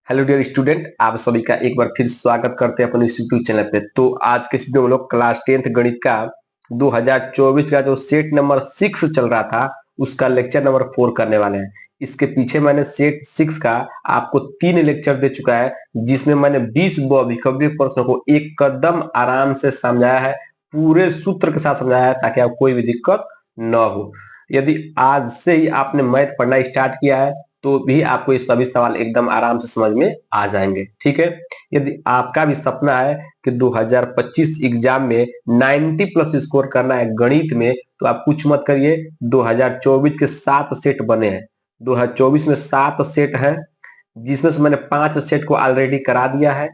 Hello dear student, आप सभी का एक बार फिर स्वागत करते हैं अपने इस यूट्यूब चैनल पे। तो आज के इस वीडियो में लोग क्लास 10th गणित का 2024 का जो सेट नंबर 6 चल रहा था उसका लेक्चर नंबर 4 करने वाले हैं। इसके पीछे मैंने सेट 6 का आपको 3 लेक्चर दे चुका है, जिसमें मैंने 20 बहुभिखंडी प्रश्नों को एक कदम आराम से समझाया है, पूरे सूत्र के साथ समझाया है ताकि आपको कोई भी दिक्कत न हो। यदि आज से ही आपने मैथ पढ़ना स्टार्ट किया है तो भी आपको ये सभी सवाल एकदम आराम से समझ में आ जाएंगे। ठीक है, यदि आपका भी सपना है कि 2025 एग्जाम में 90 प्लस स्कोर करना है गणित में, तो आप कुछ मत करिए। 2024 के 7 सेट बने हैं, 2024 में 7 सेट हैं, जिसमें से मैंने 5 सेट को ऑलरेडी करा दिया है।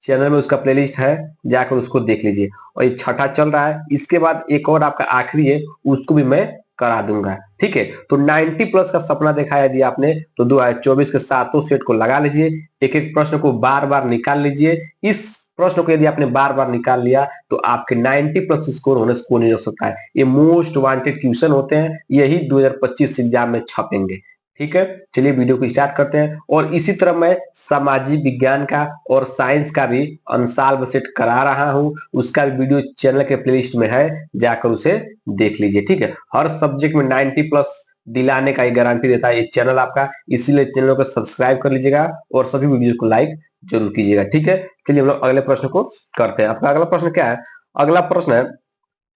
चैनल में उसका प्लेलिस्ट है, जाकर उसको देख लीजिए। और ये छठा चल रहा है, इसके बाद एक और आपका आखिरी है, उसको भी मैं करा दूंगा। ठीक है, तो 90 प्लस का सपना देखा है यदि आपने, तो 2024 के सातों सेट को लगा लीजिए। एक एक प्रश्न को बार बार निकाल लीजिए। इस प्रश्न को यदि आपने बार बार निकाल लिया तो आपके 90 प्लस स्कोर होने से कोई नहीं हो सकता है। ये मोस्ट वांटेड क्वेश्चन होते हैं, यही 2025 एग्जाम में छपेंगे। ठीक है, चलिए वीडियो को स्टार्ट करते हैं। और इसी तरह मैं सामाजिक विज्ञान का और साइंस का भी अनसॉल्व सेट करा रहा हूं, उसका भी वीडियो चैनल के प्लेलिस्ट में है, जाकर उसे देख लीजिए। ठीक है, हर सब्जेक्ट में 90 प्लस दिलाने का गारंटी देता है ये चैनल आपका, इसीलिए चैनल को सब्सक्राइब कर लीजिएगा और सभी वीडियो को लाइक जरूर कीजिएगा। ठीक है, चलिए हम लोग अगले प्रश्न को करते हैं। आपका अगला प्रश्न क्या है? अगला प्रश्न है,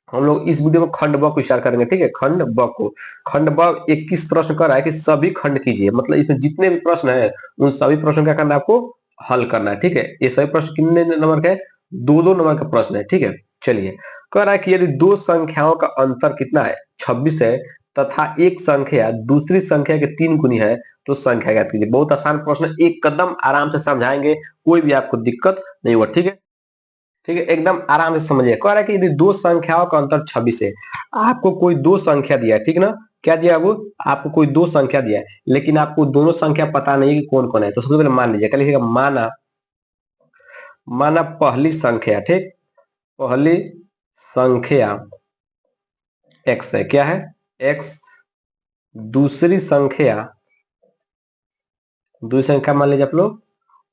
हम लोग इस वीडियो में खंड ब को विचार करेंगे। ठीक है, खंड ब को, खंड ब 21 प्रश्न कर रहा है कि सभी खंड कीजिए, मतलब इसमें जितने भी प्रश्न है उन सभी प्रश्नों क्या करना है आपको, हल करना है। ठीक है, ये सभी प्रश्न कितने नंबर के? दो दो नंबर का प्रश्न है। ठीक है, चलिए। कह रहा है कि यदि दो संख्याओं का अंतर कितना है, 26 है, तथा एक संख्या दूसरी संख्या के 3 गुनी है, तो संख्या ज्ञात कीजिए। बहुत आसान प्रश्न, एक कदम आराम से समझाएंगे, कोई भी आपको दिक्कत नहीं होगा। ठीक है, ठीक है, एकदम आराम से समझिए। कह रहा है कि यदि दो संख्याओं का अंतर 26 है, आपको कोई दो संख्या दिया है, ठीक ना? क्या दिया वो? आपको कोई दो संख्या दिया है, लेकिन आपको दोनों संख्या पता नहीं है कि कौन कौन है। तो सबसे पहले मान लीजिए, क्या लिखिएगा? माना, माना पहली संख्या, ठीक, पहली संख्या x है। क्या है? x। दूसरी संख्या, दूसरी संख्या मान लीजिए आप लोग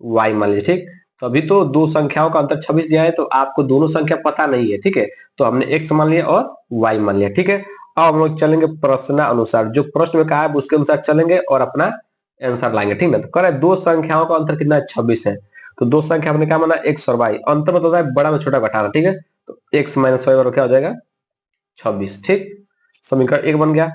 y मान लीजिए। ठीक, तो अभी तो दो संख्याओं का अंतर 26 दिया है, तो आपको दोनों संख्या पता नहीं है। ठीक है, तो हमने x मान लिया और y मान लिया। ठीक है, अब हम लोग चलेंगे प्रश्न अनुसार, जो प्रश्न में कहा है उसके अनुसार चलेंगे और अपना आंसर लाएंगे। ठीक है, तो कह रहा है दो संख्याओं का अंतर कितना है? 26 है। तो दो संख्या हमने क्या माना? x और y। अंतर मतलब होता है बड़ा में छोटा घटाना। ठीक है, तो x माइनस वाई बराबर क्या हो जाएगा? 26। ठीक, समीकरण एक बन गया।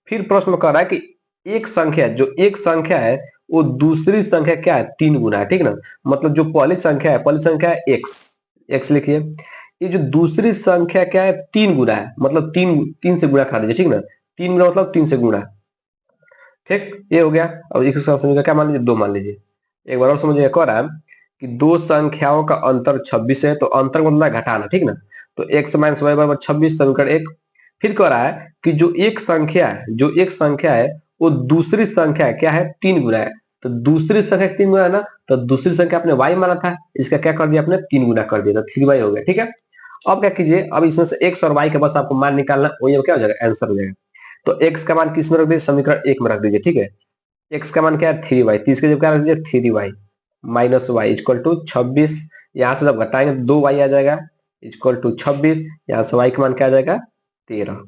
फिर प्रश्न में कह रहा है कि एक संख्या, जो एक संख्या है वो दूसरी संख्या क्या है? 3 गुना है। ठीक ना, मतलब जो पहली संख्या है, पहली संख्या है x, x लिखिए। ये जो दूसरी संख्या क्या है? 3 गुना है, मतलब तीन, तीन से गुणा करा दीजिए। ठीक ना, 3 गुना मतलब 3 से गुणा। ठीक, ये हो गया। अब एक समीकरण क्या मान लीजिए? 2 मान लीजिए। एक बार और समझिए। कह रहा है कि दो संख्याओं का अंतर 26 है, तो अंतर को मतलब घटाना। ठीक ना, तो x माइनस वाई बराबर 26, समीकरण एक। फिर कह रहा है कि जो एक संख्या है, जो एक संख्या है वो दूसरी संख्या है, क्या है? 3 गुना है। तो दूसरी संख्या 3 गुना है ना, तो दूसरी संख्या आपने y माना था, इसका क्या कर दिया आपने? 3 गुना कर दिया, तो 3y हो गया। ठीक है, अब क्या कीजिए, अब इसमें से x और y का बस आपको मान निकालना, वही क्या हो जाएगा? आंसर हो जाएगा। तो x का मान किस में रख दीजिए? समीकरण एक में रख दीजिए। ठीक है, x का मान क्या है? 3y। 30 के जब क्या रख दीजिए? 3y minus Y equal to 26। यहां से जब घटाएंगे तो 2y आ जाएगा इक्वल टू 26। यहां से y का मान क्या आ जाएगा? 13।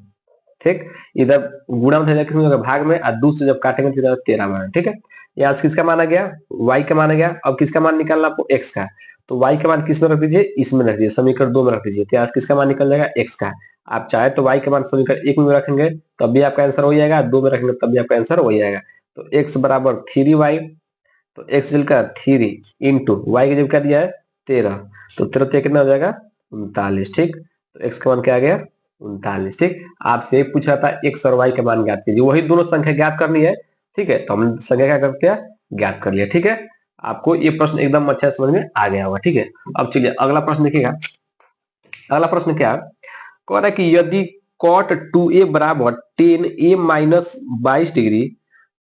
ठीक, इधर गुणा में भाग में, और दूध से जब काटेंगे तो इधर 13 मान। ठीक है, यहाँ से किसका मान आ गया? y का मान आ गया। अब किसका मान निकालना आपको? x का। तो y का मान किस में रख दीजिए? इसमें रख दीजिए, समीकरण 2 में रख दीजिए। तो यहाँ किसका मान निकल जाएगा? x का। आप चाहे तो y का मान समीकरण 1 में रखेंगे तब भी आपका आंसर वही आएगा, 2 में रखेंगे तब भी आपका आंसर वही आएगा। तो x बराबर 3y, तो x जल का 3 इंटू वाई की जब क्या दिया है? 13। तो 13 कितना हो जाएगा? 39। ठीक, तो x का मान क्या आ गया? 39। ठीक, आपसे एक पूछ रहा था x और y का मान ज्ञात कीजिए, वही दोनों संख्या ज्ञात करनी है। ठीक है, तो हमने संख्या क्या कर दिया? ज्ञात कर लिया। ठीक है, आपको ये प्रश्न एकदम अच्छा समझ में आ गया होगा। ठीक है, अब चलिए अगला प्रश्न देखिएगा। अगला प्रश्न क्या कह रहा है कि यदि cot 2a बराबर 10a माइनस 22 डिग्री,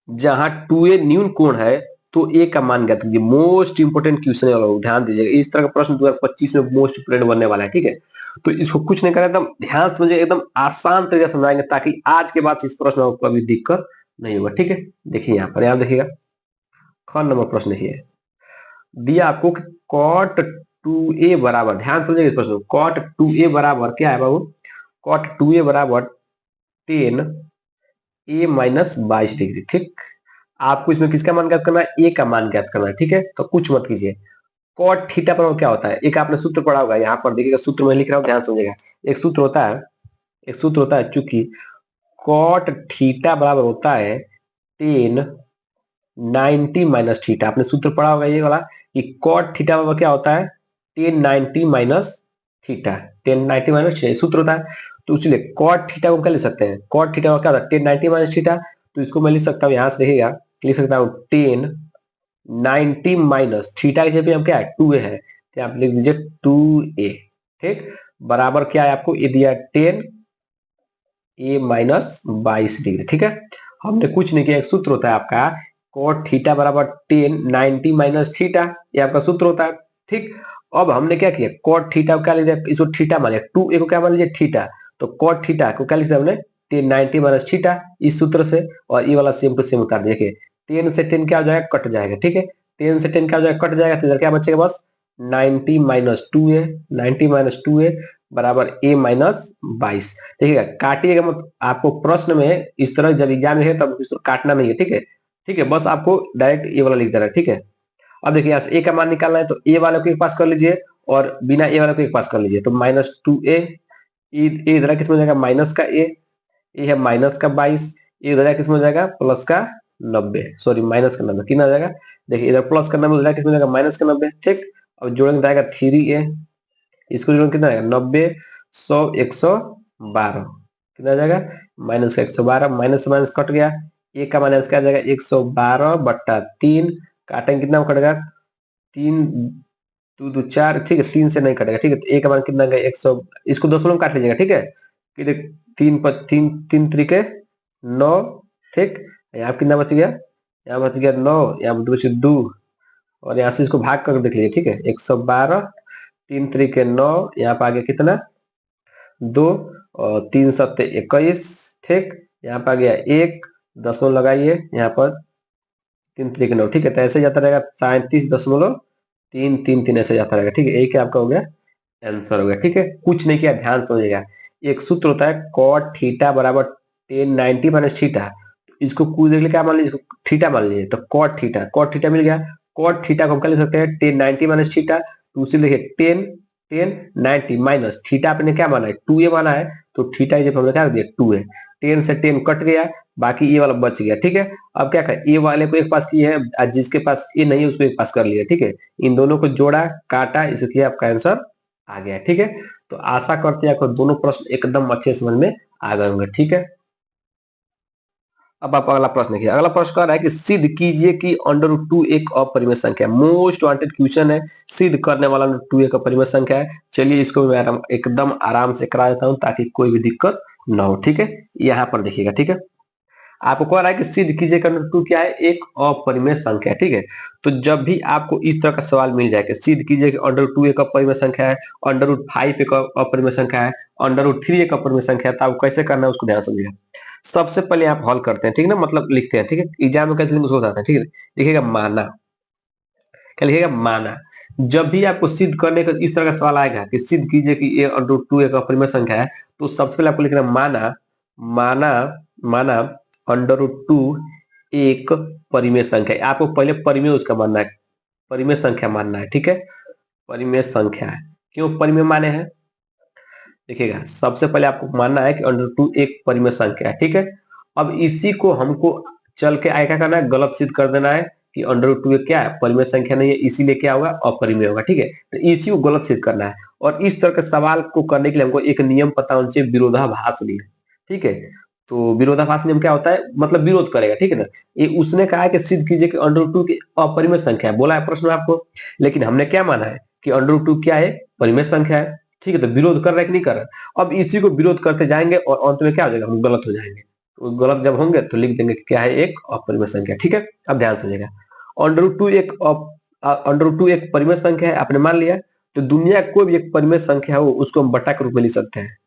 जहां 2a न्यून कोण है, तो a का मान ज्ञात कीजिए। मोस्ट इंपोर्टेंट क्वेश्चन है, लोग ध्यान दीजिएगा। इस तरह का प्रश्न 2025 में मोस्ट इंपोर्टेंट बनने वाला है। ठीक है, तो इसको कुछ नहीं करें, एकदम ध्यान समझिए, एकदम आसान तरीके से समझाएंगे ताकि आज के बाद इस प्रश्न में कभी दिक्कत नहीं होगा। ठीक है, देखिए यहाँ पर, यहाँ देखिएगा, ख नंबर प्रश्न देखिए। दिया आपको कि कॉट 2a बराबर, ध्यान समझिए इस प्रश्न को, कॉट 2a बराबर क्या है बाबू, कॉट 2a बराबर 10a-22 डिग्री। ठीक, आपको इसमें किसका मान ज्ञात करना है, ए का मान ज्ञात करना है। ठीक है, तो कुछ मत कीजिए। कॉट थीटा पर क्या होता है, एक आपने सूत्र पढ़ा होगा, यहाँ पर देखिएगा सूत्र में लिख रहा हूँ, ध्यान समझिएगा। एक सूत्र होता है, एक सूत्र होता है, चूंकि कॉट थीटा बराबर होता है 10 90 - थीटा। आपने सूत्र पढ़ा होगा ये वाला, कि कॉट थीटा बराबर क्या होता है, 10 90 - थीटा। 10 90 - थीटा सूत्र होता है। तो इसलिए कॉट थीटा को क्या लिख सकते हैं, कॉट थीटा का क्या होता है 10 90 - थीटा। तो इसको मैं लिख सकता हूँ, यहां से देखिएगा, लिख सकता हूँ 10 90 - थीटा की जगह हम क्या है 2a है, तो आप लिख दीजिए 2a। ठीक, बराबर क्या है, आपको ये दिया 10a-22 डिग्री। ठीक है, हमने कुछ नहीं किया, एक सूत्र होता है आपका cot थीटा बराबर 10 90 - थीटा, ये आपका सूत्र होता है। ठीक, अब हमने क्या किया, cot थीटा को क्या लिख दिया, इसको थीटा मान लिया, 2a को क्या मान लीजिए थीटा, तो cot थीटा को क्या लिख दिया हमने 10 90 - थीटा इस सूत्र से, और ये वाला सेम टू सेम उतार दिया। 10 से 10 क्या हो जाएगा, कट जाएगा। ठीक है, 10 से 10 क्या हो जाएगा, कट जाएगा, तो इधर क्या बचेगा बस 90 - 2a, 90 - 2a बराबर a-22। देखिएगा काटिएगा मत, आपको प्रश्न में इस तरह जब एग्जाम में है तब इसको काटना नहीं है। ठीक है, ठीक है, बस आपको डायरेक्ट ए वाला लिख देना है। ठीक है, अब देखिए यहाँ से ए का मान निकालना है, तो ए वाले को एक पास कर लीजिए और बिना ए वाले को एक पास कर लीजिए, तो -2a, इधर किस में हो जाएगा माइनस का ए है माइनस का 22, इधर किस में हो जाएगा प्लस का 90, सॉरी माइनस का 90, कितना आ जाएगा, देखिए इधर प्लस का 90 किस में हो जाएगा माइनस का 90। ठीक, अब जोड़ेंगे जाएगा 3a, इसको जोड़ेंगे कितना आएगा 90 100 112, कितना आ जाएगा -112, माइनस से माइनस कट गया, ए का माइनस क्या आ जाएगा 112/3, काटेंगे कितना कटेगा 3 2 2 4। ठीक है, 3 से नहीं कटेगा। ठीक है, तो ए का मान कितना गया 100, इसको दशमलव में काट लीजिएगा। ठीक है, फिर 3 3 9। ठीक, यहाँ कितना बच गया, यहाँ बच गया 9, यहाँ दो से 2, और यहाँ से इसको भाग कर देख लीजिए। ठीक है, 112, 3 3 9, यहाँ पे आ गया कितना 2, और 3 7 21। ठीक, यहाँ पे आ गया 1, दशमलव लगाइए यहाँ पर 3 3 9। ठीक है, तो ऐसे जाता रहेगा 37.333 ऐसे जाता रहेगा। ठीक है, एक आपका हो गया आंसर हो गया। ठीक है, कुछ नहीं किया, ध्यान समझिएगा। एक सूत्र होता है cot थीटा बराबर 10 90 - थीटा, इसको कुछ देख क्या मान लीजिए, थीटा मान लीजिए, तो cot थीटा मिल गया। cot थीटा को हम क्या लिख सकते हैं 10 90 - थीटा, तो उसे देखिए 10 10 90 - थीटा आपने क्या माना है 2a माना है, तो थीटा की जगह हमने क्या दिया 2a, 10 से 10 कट गया, बाकी ये वाला बच गया। ठीक है, अब क्या करें, ए वाले को एक पास किए हैं, जिसके पास ए नहीं है उसको एक पास कर लिया। ठीक है, इन दोनों को जोड़ा काटा, इसलिए आपका आंसर आ गया। ठीक है, तो आशा करते हैं आपको दोनों प्रश्न एकदम अच्छे समझ में आ गए होंगे। ठीक है, अब आप अगला प्रश्न देखिए। अगला प्रश्न कह रहा है कि सिद्ध कीजिए कि √2 एक अपरिमेय संख्या है। मोस्ट वांटेड क्वेश्चन है, सिद्ध करने वाला √2 एक अपरिमेय संख्या है। चलिए इसको मैं एकदम आराम से करा देता हूं ताकि कोई भी दिक्कत ना हो। ठीक है, यहाँ पर देखिएगा। ठीक है, आपको कह रहा है कि सिद्ध कीजिए कि √2 क्या है, एक अपरिमेय संख्या है। ठीक है, तो जब भी आपको इस तरह का सवाल मिल जाए कि सिद्ध कीजिए कि √2 एक अपरिमेय संख्या है, √5 एक अपरिमेय संख्या है, √3 एक अपरिमेय संख्या है, तो आपको कैसे करना है उसको ध्यान समझिएगा। सबसे पहले आप हल करते हैं। ठीक है ना, मतलब लिखते हैं। ठीक है, एग्जाम में कैसे उसको बताते हैं। ठीक है, लिखिएगा माना, क्या लिखिएगा माना। जब भी आपको सिद्ध करने का इस तरह का सवाल आएगा कि सिद्ध कीजिए कि a√2 एक अपरिमेय संख्या है, तो सबसे पहले आपको लिखना माना, माना, माना √2 एक परिमेय संख्या है। आपको पहले परिमेय उसका मानना है, परिमेय संख्या मानना है। ठीक है, परिमेय संख्या है, क्यों परिमेय माने हैं देखिएगा, सबसे पहले आपको मानना है कि √2 एक परिमेय संख्या है। ठीक है, अब इसी को हमको चल के आगे क्या करना है, गलत सिद्ध कर देना है कि √2 क्या है परिमेय संख्या नहीं है, इसीलिए क्या होगा अपरिमेय होगा। ठीक है, तो इसी को गलत सिद्ध करना है, और इस तरह के सवाल को करने के लिए हमको एक नियम पता होना चाहिए, विरोधाभास नियम। ठीक है, तो विरोधाभास नियम क्या होता है, मतलब विरोध करेगा। ठीक है ना, ये उसने कहा है कि सिद्ध कीजिए कि √2 की अपरिमेय संख्या है, बोला है प्रश्न में आपको, लेकिन हमने क्या माना है कि √2 क्या है परिमेय संख्या है। ठीक है, तो विरोध कर रहा है कि नहीं कर रहा है, अब इसी को विरोध करते जाएंगे और अंत में क्या हो जाएगा, हम गलत हो जाएंगे। तो गलत जब होंगे तो लिख देंगे कि क्या है एक अपरिमेय संख्या। ठीक है, अब ध्यान समझिएगा, √2 एक परिमेय संख्या है, आपने मान लिया, तो दुनिया कोई भी एक परिमेय संख्या हो उसको हम बट्टा के रूप में लिख सकते हैं।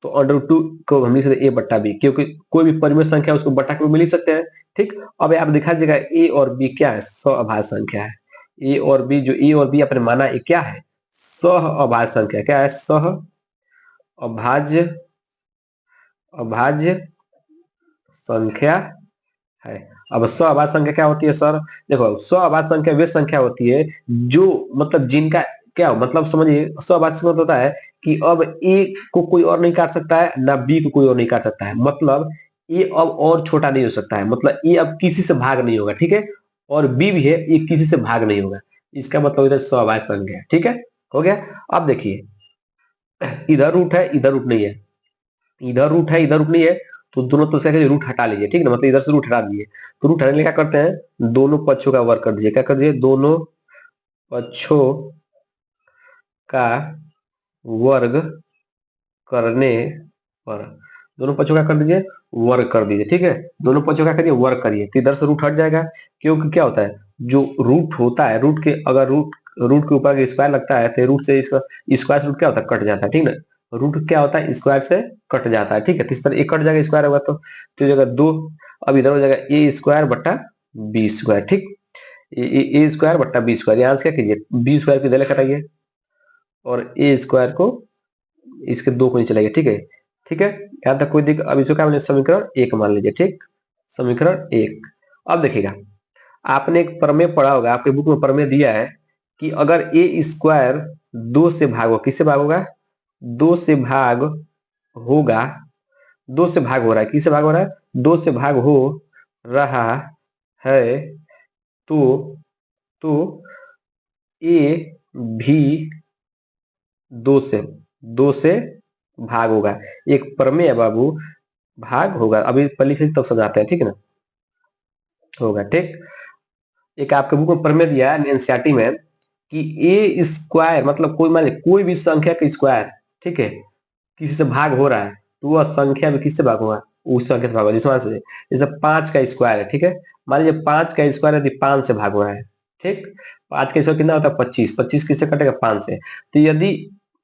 तो √2 को हम लिख सकते हैं a/b, क्योंकि कोई भी परिमेय संख्या उसको बट्टा के रूप में लिख सकते हैं। ठीक, अब आप दिखा दीजिएगा a और b क्या है, सह अभाज्य संख्या है। ए और बी, जो ए और बी अपने माना ये क्या है, सह अभाज्य संख्या। क्या है, सह अभाज्य अभाज्य संख्या है। अब स्वाभाज्य संख्या क्या होती है सर, देखो स्वाभाज्य संख्या वे संख्या होती है जो मतलब जिनका क्या मतलब समझिए, स्वाभाज्य संख्या होता है कि अब ए को कोई और नहीं काट सकता है, ना बी को कोई और नहीं काट सकता है, मतलब ए अब और छोटा नहीं हो सकता है, मतलब ए अब किसी से भाग नहीं होगा, ठीक है, और बी भी है, ये किसी से भाग नहीं होगा, इसका मतलब इधर स्वाभाज्य संख्या है, ठीक है, हो गया। अब देखिए इधर रूट है, इधर रूट नहीं है, इधर रूट है, इधर रूट नहीं है, तो दोनों तो से रूट हटा लीजिए, ठीक है ना, मतलब इधर से रूट हटा दीजिए, तो रूट हटाने क्या करते हैं, दोनों पक्षों का वर्ग कर दीजिए। क्या कर दीजिए, दोनों पक्षों का वर्ग करने पर, दोनों पक्षों का कर दीजिए, वर्ग कर दीजिए, ठीक है, दोनों पक्षों का करिए वर्ग करिए, तो इधर से रूट हट जाएगा, क्योंकि क्या होता है, जो रूट होता है, रूट के अगर रूट रूट के ऊपर स्क्वायर लगता है तो रूट से इसका स्क्वायर से रूट क्या होता है, कट जाता है, ठीक ना, रूट क्या होता है, स्क्वायर से कट जाता है, ठीक है, तो इस तरह एक कट जाएगा, स्क्वायर होगा तो जगह दो, अब इधर हो जाएगा ए स्क्वायर बट्टा बी स्क्वायर, ठीक, ए स्क्वायर बट्टा बी स्क्वायर, यहाँ से क्या कीजिए, बी स्क्वायर की इधर कटाइए और ए स्क्वायर को इसके दो को नीचे लाइए, ठीक है, ठीक है, यहाँ तक कोई दिक्कत। अब इसको क्या मान समीकरण एक मान लीजिए, ठीक, समीकरण एक। अब देखिएगा, आपने एक प्रमेय पढ़ा होगा, आपके बुक में प्रमेय दिया है कि अगर ए स्क्वायर दो से भाग होगा, किससे भाग होगा, दो से भाग होगा, दो से भाग हो रहा है, किससे भाग हो रहा है, दो से भाग हो रहा है, तो तो ए भी दो से भाग होगा, एक प्रमेय है बाबू, भाग होगा, अभी पहले से तब समझाते हैं, ठीक है ना, होगा, ठीक। एक आपके बुक में प्रमेय दिया है एनसीईआरटी में कि ए स्क्वायर मतलब कोई मान लीजिए कोई भी संख्या का स्क्वायर, ठीक है, किसी से भाग हो रहा है, तो वह संख्या में किससे भाग होगा, उस संख्या से भाग होगा, जैसे 5 का स्क्वायर है, ठीक है, मान लीजिए 5 का स्क्वायर यदि 5 से भाग हो रहा है, ठीक, 5 का स्क्वायर कितना होता है, 25, 25 किससे कटेगा, 5 से, तो यदि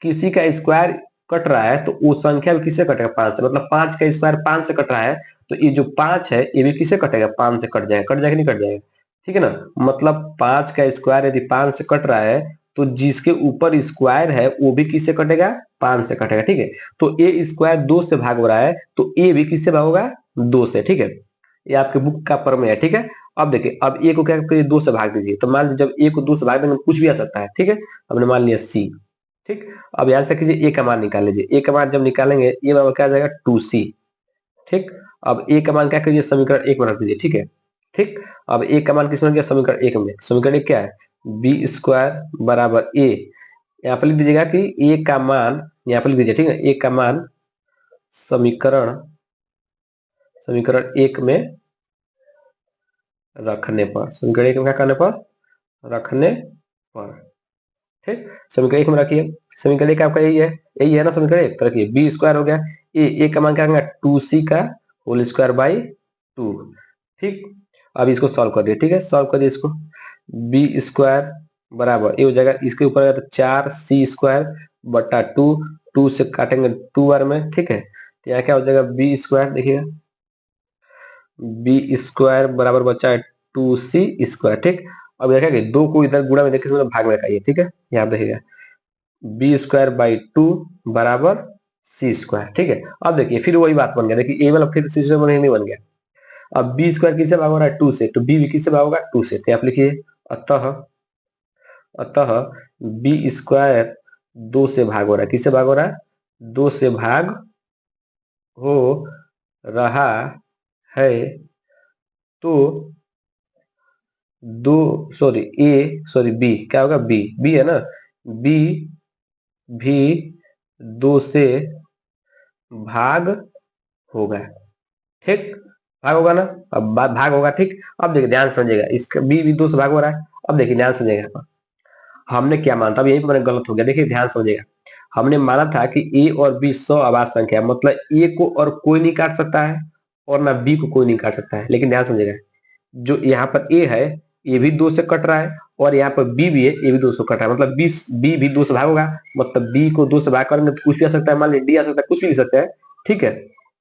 किसी का स्क्वायर कट रहा है तो वो संख्या भी किससे कटेगा, 5 से, मतलब 5 का स्क्वायर 5 से कट रहा है, तो ये जो 5 है ये भी किससे कटेगा, 5 से कट जाएगा, कट जाएगा नहीं कट जाएगा, ठीक है ना, मतलब 5 का स्क्वायर यदि 5 से कट रहा है तो जिसके ऊपर स्क्वायर है वो भी किससे कटेगा, 5 से कटेगा, ठीक है, तो ए स्क्वायर 2 से भाग हो रहा है तो ए भी किससे भाग होगा, 2 से, ठीक है, ये आपके बुक का प्रमेय है, ठीक है। अब देखिए, अब ए को क्या करिए, 2 से भाग दीजिए, तो मान लीजिए जब ए को 2 से भाग देंगे कुछ भी आ सकता है, ठीक है, हमने मान लिया सी, ठीक। अब यहां से कीजिए ए का मान निकाल लीजिए, ए का मान जब निकालेंगे ये बराबर क्या आ जाएगा, 2c, ठीक। अब ए का मान क्या करिए, समीकरण एक में रख दीजिए, ठीक है, ठीक। अब ए का मान किस में गया, समीकरण एक में, समीकरण एक क्या है, बी स्क्वायर बराबर ए, यहाँ पर लिख दीजिएगा कि ए का मान यहाँ पर लिख दीजिए, ठीक है, ए का मान समीकरण समीकरण एक में रखने पर, समीकरण एक में क्या करने पर, रखने पर, ठीक, समीकरण एक में रखिए, समीकरण एक आपका यही है ना, समीकरण एक, तो रखिए बी स्क्वायर हो गया, ए का मान क्या होगा, 2c का होल स्क्वायर बाई 2, ठीक। अब इसको सॉल्व कर दिए, ठीक है, सॉल्व कर दिए इसको, बी स्क्वायर बराबर ये हो जाएगा, इसके ऊपर आएगा तो 4c स्क्वायर बटा 2, 2 से काटेंगे 2 बार में, ठीक है, तो यहाँ क्या हो जाएगा, बी स्क्वायर देखिएगा, बी स्क्वायर बराबर बचा है 2c स्क्वायर, ठीक। अब देखिए दो को इधर गुणा में देखिए भाग में रखाइए, ठीक है, यहाँ देखिएगा बी स्क्वायर बाई 2 बराबर सी स्क्वायर, ठीक है। अब देखिए फिर वही बात बन गया, देखिए ए वाला फिर सी स्क्वायर नहीं बन गया, अब बी स्क्वायर किससे भाग हो रहा है, 2 से, तो बी भी किससे भाग होगा, 2 से, तो आप लिखिए अतः अतः बी स्क्वायर 2 से भाग हो रहा है, किससे भाग हो रहा है, 2 से भाग हो रहा है, तो दो सॉरी बी क्या होगा, बी है ना, बी भी 2 से भाग होगा, ठीक, भाग होगा ना, अब भाग होगा, ठीक। अब देखिए ध्यान समझिएगा, इसका बी भी 2 से भाग हो रहा है, अब देखिए ध्यान समझिएगा, हमने क्या माना था, अब यहीं पर मैंने गलत हो गया, देखिए ध्यान समझिएगा, हमने माना था कि ए और बी सौ अभाज्य संख्या है, मतलब ए को और कोई नहीं काट सकता है और ना बी को कोई नहीं काट सकता है, लेकिन ध्यान समझिएगा, जो यहाँ पर ए है ये भी 2 से कट रहा है और यहाँ पर बी भी है ये भी 2 से कट रहा है, मतलब बी भी 2 से भाग होगा, मतलब बी को 2 से भाग करेंगे तो कुछ भी आ सकता है, मान लीजिए डी आ सकता है, कुछ भी लिख सकते हैं, ठीक है,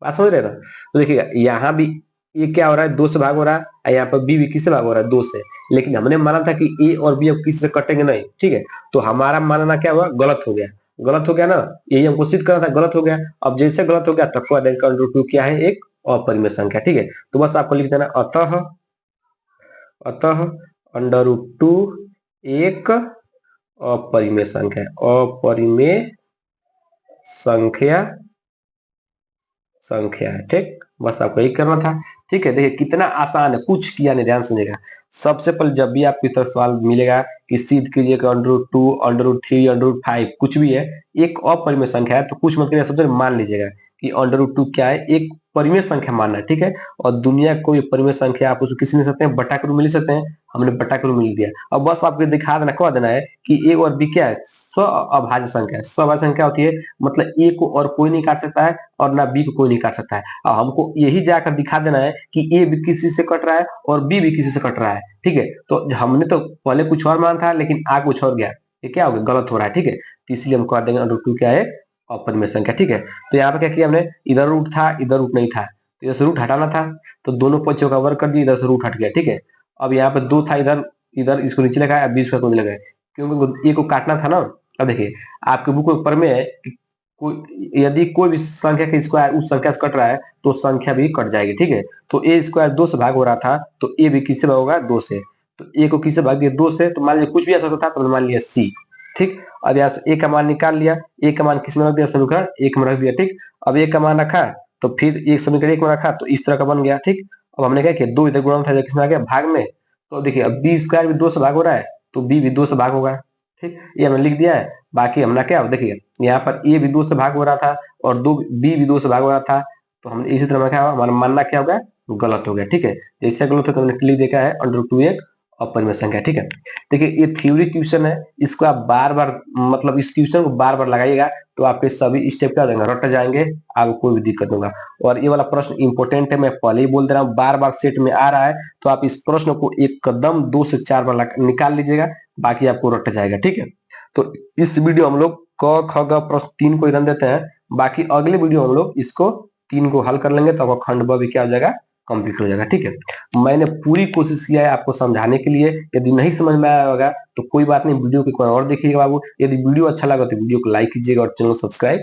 बात समझ रहे ना, तो देखिएगा यहाँ भी ये क्या हो रहा है, 2 से भाग हो रहा है, और यहाँ पर बी भी किससे भाग हो रहा है, 2 से। लेकिन हमने माना था कि ए और बी अब किसी से कटेंगे नहीं, ठीक है। तो हमारा मानना क्या हुआ, गलत हो गया। गलत हो गया ना, यही हमको सिद्ध करना था, गलत हो गया। अब जैसे गलत हो गया तब कह देंगे √2 क्या है, एक अपरिमेय संख्या, ठीक है। तो बस आपको लिख देना अतः, अतः √2 एक अपरिमेय संख्या, अपरिमेय संख्या, संख्या है, ठीक। बस आपको यही करना था, ठीक है। देखिए कितना आसान है, कुछ किया नहीं, ध्यान समझेगा। सबसे पहले जब भी आपकी तरफ सवाल मिलेगा कि सिद्ध कीजिए कि √2 √3 √5 कुछ भी है, एक अपरिमेय संख्या है, तो कुछ मत करिए, सबसे मान लीजिएगा कि √2 क्या है, एक परिमेय संख्या मानना है, ठीक है। और दुनिया को कोई परिमेय संख्या आप उसको किसी मिल सकते हैं, बटा के रूप में लिख सकते हैं, हमने बटा के रूप में लिख दिया। अब बस आपको दिखा देना, कह देना है कि ए और बी क्या है, स्व अभाज्य संख्या है। स्व अभाज्य संख्या होती है मतलब ए को और कोई नहीं काट सकता है और ना बी को कोई नहीं काट सकता है। और हमको यही जाकर दिखा देना है कि ए भी किसी से कट रहा है और बी भी किसी से कट रहा है, ठीक है। तो हमने तो पहले कुछ और माना था, लेकिन आ कुछ और गया, ये क्या हो गया, गलत हो रहा है, ठीक है। तो इसलिए हम कह देंगे √2 क्या है, अपरिमेय संख्या, ठीक है। तो यहाँ पे क्या किया हमने, इधर रूट था इधर रूट नहीं था, तो इधर से रूट हटाना था, तो दोनों पक्षों का वर्ग कर दिया, इधर से रूट हट गया, ठीक है। अब यहाँ पे 2 था, इधर इधर इसको नीचे लगाया, 20 को लगाया, क्योंकि ए को काटना था ना। अब देखिए आपके बुक में प्रमेय है कि यदि कोई भी संख्या का स्क्वायर उस संख्या से कट रहा है तो संख्या भी कट जाएगी, ठीक है। तो ए स्क्वायर 2 से भाग हो रहा था, तो ए भी किससे भाग होगा, 2 से। तो ए को किससे भाग दिया, 2 से, तो मान लीजिए कुछ भी आ सकता था, तो मान लिया सी, ठीक। अब यहाँ से ए का मान निकाल लिया, ए का मान किस में रख दिया, समीकरण 1 में रख दिया, ठीक। अब ए का मान रखा, तो फिर एक समीकरण 1 में रखा, तो इस तरह का बन गया, ठीक। अब हमने क्या किया, 2 इधर गुणा था, किसमें आ गया, भाग में। तो देखिए अब बी स्क्वायर भी 2 से भाग हो रहा है, तो बी भी 2 से भाग होगा, ठीक। ये हमने लिख दिया है। बाकी हमने क्या, देखिए यहाँ पर ए भी 2 से भाग हो रहा था और बी भी 2 से भाग हो रहा था, तो हमने इसी तरह क्या हुआ, हमारा मानना क्या हो गया, गलत हो गया, ठीक है। जैसे गलत हो तो हमने लिख देखा है √2 एक अपरिमेय संख्या, ठीक है। देखिए ये थ्योरी क्वेश्चन है, इसको आप बार बार मतलब इस क्वेश्चन को बार बार लगाइएगा, तो आपके सभी स्टेप क्या हो जाएंगे, रट जाएंगे, आपको कोई भी दिक्कत नहीं होगा। और ये वाला प्रश्न इंपॉर्टेंट है, मैं पहले ही बोल दे रहा हूँ, बार बार सेट में आ रहा है, तो आप इस प्रश्न को एकदम 2 से 4 बार निकाल लीजिएगा, बाकी आपको रट जाएगा, ठीक है। तो इस वीडियो हम लोग क ख ग प्रश्न 3 को रन देते हैं, बाकी अगले वीडियो हम लोग इसको 3 को हल कर लेंगे, तो आपका खंड ब भी क्या हो जाएगा, कंप्लीट हो जाएगा, ठीक है। मैंने पूरी कोशिश किया है आपको समझाने के लिए, यदि नहीं समझ में आया होगा तो कोई बात नहीं, वीडियो को कोई और देखिएगा बाबू। यदि वीडियो अच्छा लगा तो वीडियो को लाइक कीजिएगा और चैनल को सब्सक्राइब